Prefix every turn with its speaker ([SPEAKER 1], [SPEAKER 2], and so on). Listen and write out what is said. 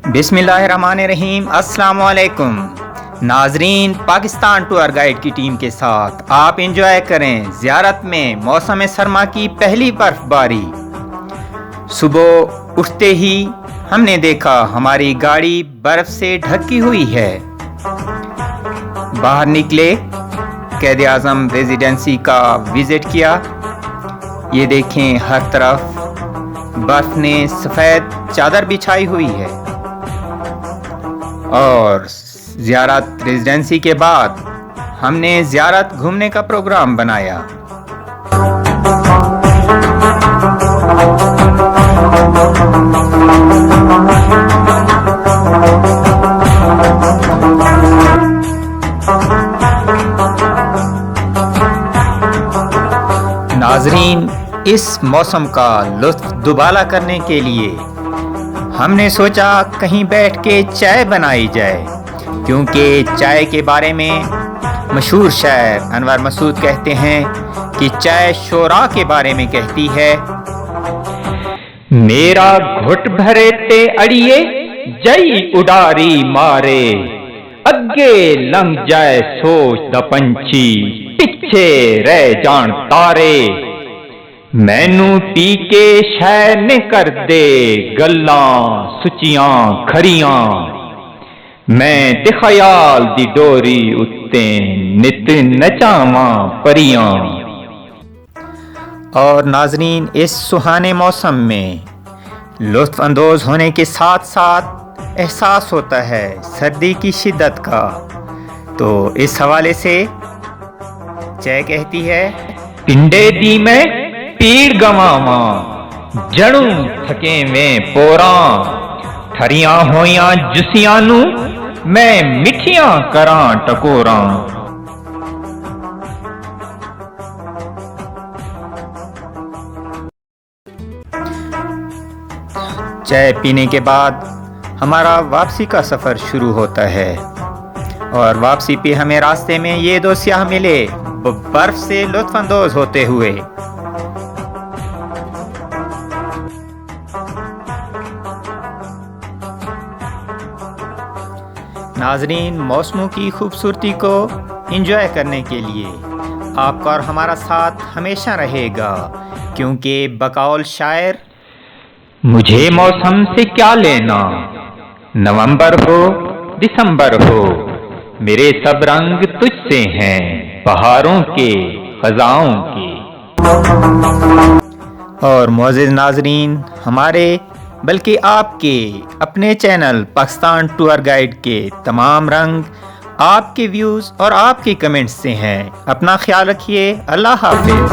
[SPEAKER 1] बिस्मिल्लाहिर्रहमानिर्रहीम। अस्सलाम वालेकुम नाजरीन, पाकिस्तान टूर गाइड की टीम के साथ आप इंजॉय करें ज़ियारत में मौसम सरमा की पहली बर्फबारी। सुबह उठते ही हमने देखा हमारी गाड़ी बर्फ से ढकी हुई है। बाहर निकले, कैद आज़म रेजिडेंसी का विज़िट किया। ये देखें, हर तरफ बर्फ ने सफ़ेद चादर बिछाई हुई है। और ज़ियारत रेजिडेंसी के बाद हमने ज़ियारत घूमने का प्रोग्राम बनाया। नाजरीन, इस मौसम का लुत्फ दुबाला करने के लिए हमने सोचा कहीं बैठ के चाय बनाई जाए, क्योंकि चाय के बारे में मशहूर शायर अनवर मसूद कहते हैं कि चाय शोरा के बारे में कहती है, मेरा घुट भरे ते अड़िए जई उडारी मारे, अगे लंघ जाए सोच द पंछी पिछे रह जान तारे, मैनू पी के शै ने कर दे गल्लां सुचियां खरियां, मैं ते ख्याल दी डोरी उत्ते नित नचावां परियां। और नाजरीन, इस सुहाने मौसम में लुत्फ अंदोज होने के साथ साथ एहसास होता है सर्दी की शिद्दत का। तो इस हवाले से चाय कहती है, पिंडे दी में पीड़ गवावा जड़ू थके में पोरा, थरियां होइयां जुसियां नू मैं मिठियां करां टकोरा। चाय पीने के बाद हमारा वापसी का सफ़र शुरू होता है। और वापसी पे हमें रास्ते में ये दो सियाह मिले, बर्फ से लुत्फ अंदोज होते हुए। नाजरीन, मौसमों की खूबसूरती को एंजॉय करने के लिए आपका और हमारा साथ हमेशा रहेगा, क्योंकि बकौल शायर, मुझे मौसम से क्या लेना, नवंबर हो दिसंबर हो, मेरे सब रंग तुझसे हैं, बहारों के खजाओं के। और मोअज़्ज़िज़ नाजरीन, हमारे बल्कि आपके अपने चैनल पाकिस्तान टूर गाइड के तमाम रंग आपके व्यूज़ और आपके कमेंट्स से हैं। अपना ख्याल रखिए। अल्लाह हाफ़िज़।